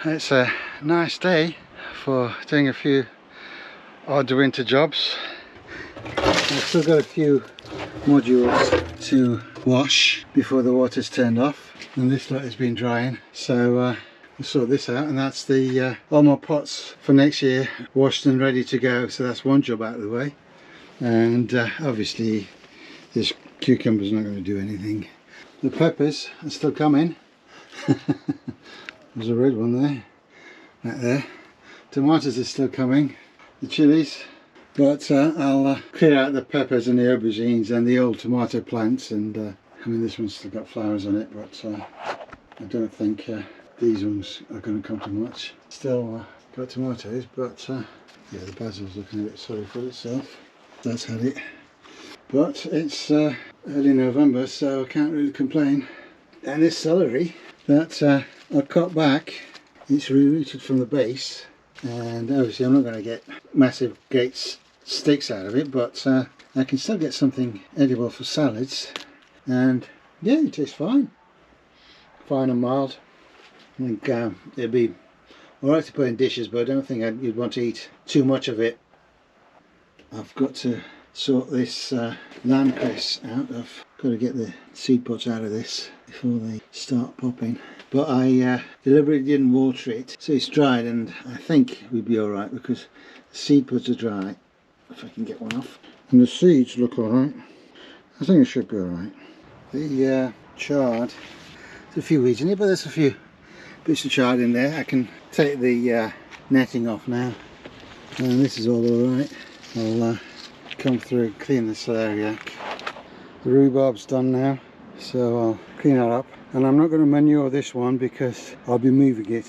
It's a nice day for doing a few odd winter jobs. I've still got a few modules to wash before the water's turned off, and this lot has been drying, so we'll sort this out. And that's the all my pots for next year washed and ready to go, so that's one job out of the way. And obviously this cucumber's not going to do anything. The peppers are still coming. There's a red one there, right there. Tomatoes are still coming, the chilies, but I'll clear out the peppers and the aubergines and the old tomato plants. And I mean, this one's still got flowers on it, but I don't think these ones are going to come to much. Still got tomatoes, but yeah, the basil's looking a bit sorry for itself. That's had it, but it's early November, so I can't really complain. And this celery that I cut back, it's rooted from the base, and obviously I'm not going to get massive great sticks out of it, but I can still get something edible for salads. And yeah, it tastes fine and mild. I think it'd be alright to put in dishes, but I don't think you'd want to eat too much of it. I've got to sort this lamb cress out. I've got to get the seed pods out of this before they start popping. But I deliberately didn't water it, so it's dried, and I think we'd be alright because the seed pods are dry. If I can get one off. And the seeds look alright. I think it should be alright. The chard, there's a few weeds in it, but there's a few bits of chard in there. I can take the netting off now, and this is all alright. I'll come through, clean the celeriac. The rhubarb's done now, so I'll clean that up. And I'm not going to manure this one because I'll be moving it,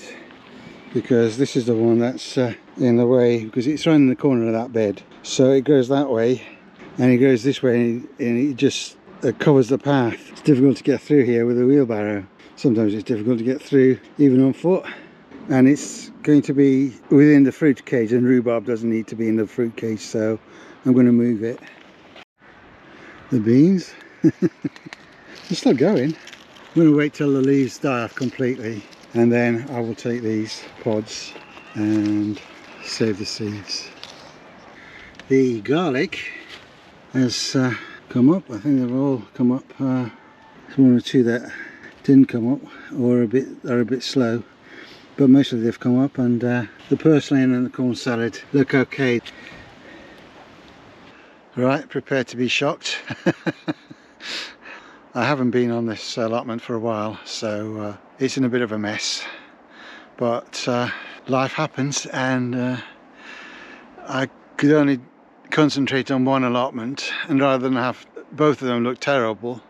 because this is the one that's in the way, because it's right in the corner of that bed. So it goes that way and it goes this way, and it just covers the path. It's difficult to get through here with a wheelbarrow. Sometimes it's difficult to get through even on foot. And it's going to be within the fruit cage, and rhubarb doesn't need to be in the fruit cage, so I'm going to move it. The beans, they're still going. I'm going to wait till the leaves die off completely, and then I will take these pods and save the seeds. The garlic has come up. I think they've all come up. There's one or two that didn't come up or are a bit slow. But mostly they've come up, and the purslane and the corn salad look okay. Right, prepare to be shocked. I haven't been on this allotment for a while, so it's in a bit of a mess. But life happens, and I could only concentrate on one allotment, and rather than have both of them look terrible,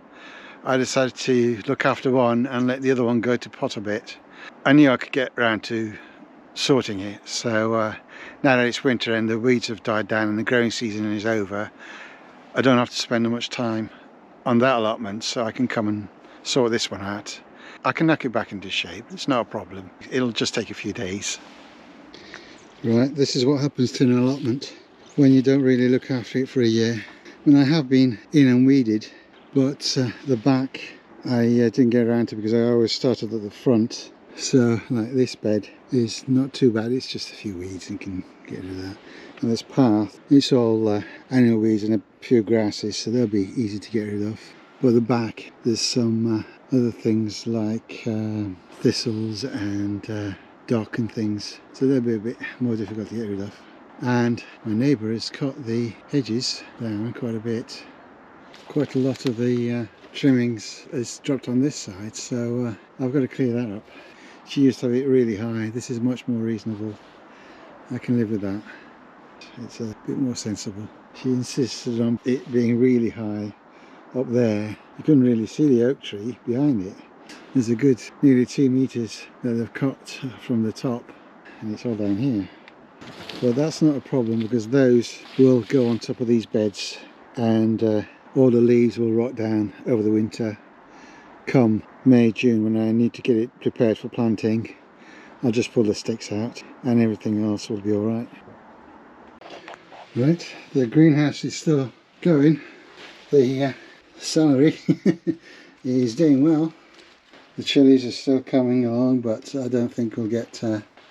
I decided to look after one and let the other one go to pot a bit. I knew I could get around to sorting it, so now that it's winter and the weeds have died down and the growing season is over, I don't have to spend much time on that allotment, so I can come and sort this one out. I can knock it back into shape, it's not a problem. It'll just take a few days. Right, this is what happens to an allotment when you don't really look after it for a year. I mean, I have been in and weeded, but the back I didn't get around to because I always started at the front. So like this bed is not too bad, it's just a few weeds and can get rid of that. And this path, it's all annual weeds and a few grasses, so they'll be easy to get rid of. But the back, there's some other things like thistles and dock and things, so they'll be a bit more difficult to get rid of. And my neighbour has cut the hedges down quite a bit. Quite a lot of the trimmings is dropped on this side, so I've got to clear that up. She used to have it really high. This is much more reasonable. I can live with that. It's a bit more sensible. She insisted on it being really high up there. You couldn't really see the oak tree behind it. There's a good nearly 2 meters that they've cut from the top, and it's all down here. But that's not a problem because those will go on top of these beds, and all the leaves will rot down over the winter. Come May, June, when I need to get it prepared for planting, I'll just pull the sticks out and everything else will be alright. Right, the greenhouse is still going. The celery is doing well. The chilies are still coming along, but I don't think we'll get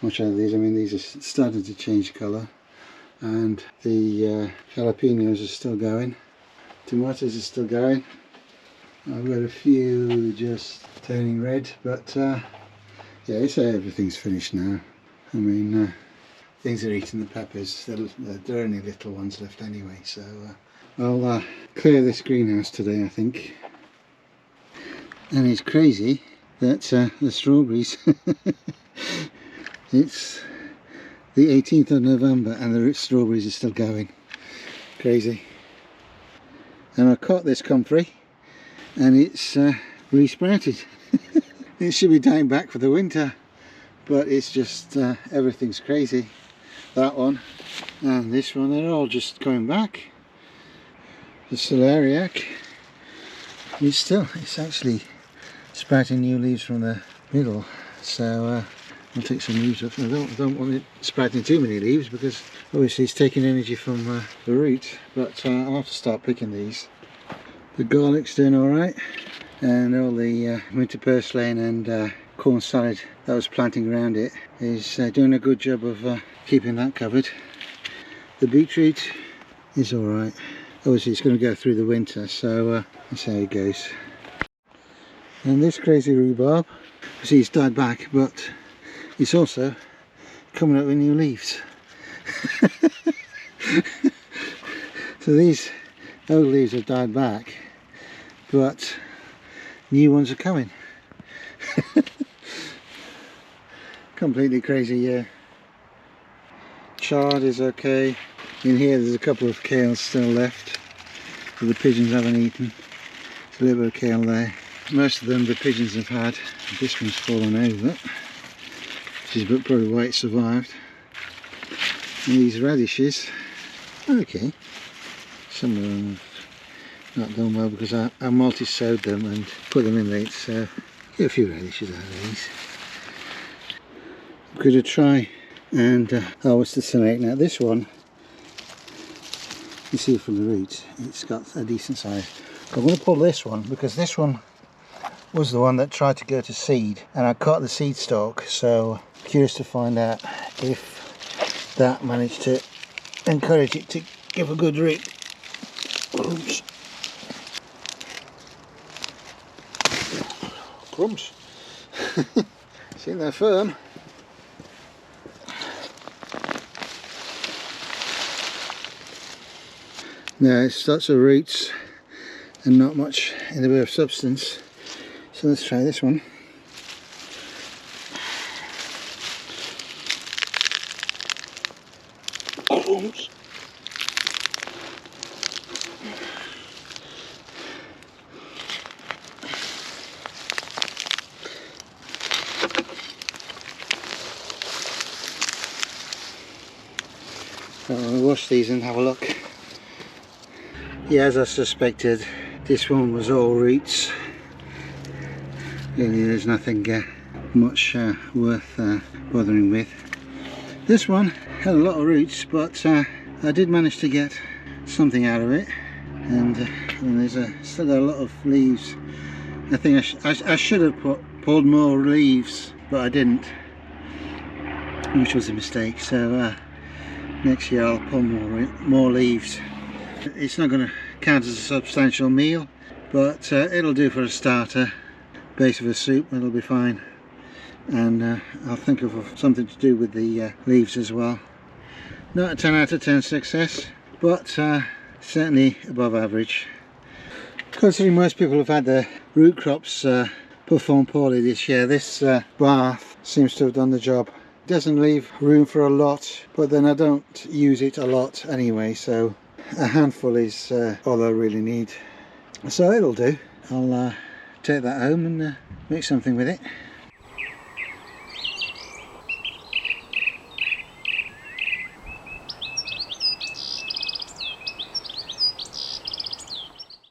much out of these. I mean, these are starting to change colour, and the jalapenos are still going. Tomatoes are still going. I've got a few just turning red, but yeah, so everything's finished now. I mean, things are eating the peppers. There are only little ones left anyway, so I'll clear this greenhouse today, I think. And it's crazy that the strawberries, it's the 18th of November and the strawberries are still going. Crazy. And I caught this comfrey and it's re-sprouted. It should be dying back for the winter, but it's just everything's crazy. That one and this one, they're all just coming back. The celeriac it's actually sprouting new leaves from the middle, so I'll take some leaves off. I don't want it sprouting too many leaves because obviously it's taking energy from the root, but I'll have to start picking these. The garlic's doing alright, and all the winter purslane and corn salad that was planting around it is doing a good job of keeping that covered. The beetroot is alright. Obviously it's going to go through the winter, so that's how it goes. And this crazy rhubarb, you see it's died back, but it's also coming up with new leaves. So these old leaves have died back, but new ones are coming. Completely crazy, yeah. Chard is okay. In here there's a couple of kales still left that the pigeons haven't eaten. There's a little bit of kale there. Most of them the pigeons have had. This one's fallen over, which is probably why it survived. And these radishes, okay, some of them have not done well because I multi-sowed them and put them in late, so get a few radishes out of these. I'm going to try and harvest the celeriac. Now this one, you see from the roots, it's got a decent size. I'm going to pull this one because this one was the one that tried to go to seed, and I caught the seed stalk, so curious to find out if that managed to encourage it to give a good root. Oops. Crumbs. See, they're firm. Now it's lots of roots and not much in the way of substance. So let's try this one. Oops. I'll wash these and have a look. Yeah, as I suspected, this one was all roots. Really, there's nothing much worth bothering with. This one had a lot of roots, but I did manage to get something out of it, and there's still got a lot of leaves. I think I should have pulled more leaves, but I didn't, which was a mistake. So next year I'll pull more leaves. It's not going to count as a substantial meal, but it'll do for a starter. Base of a soup, it'll be fine. And I'll think of something to do with the leaves as well. Not a 10 out of 10 success, but certainly above average. Considering most people have had their root crops perform poorly this year, this bath seems to have done the job. It doesn't leave room for a lot, but then I don't use it a lot anyway, so a handful is all I really need. So it'll do. I'll take that home and make something with it.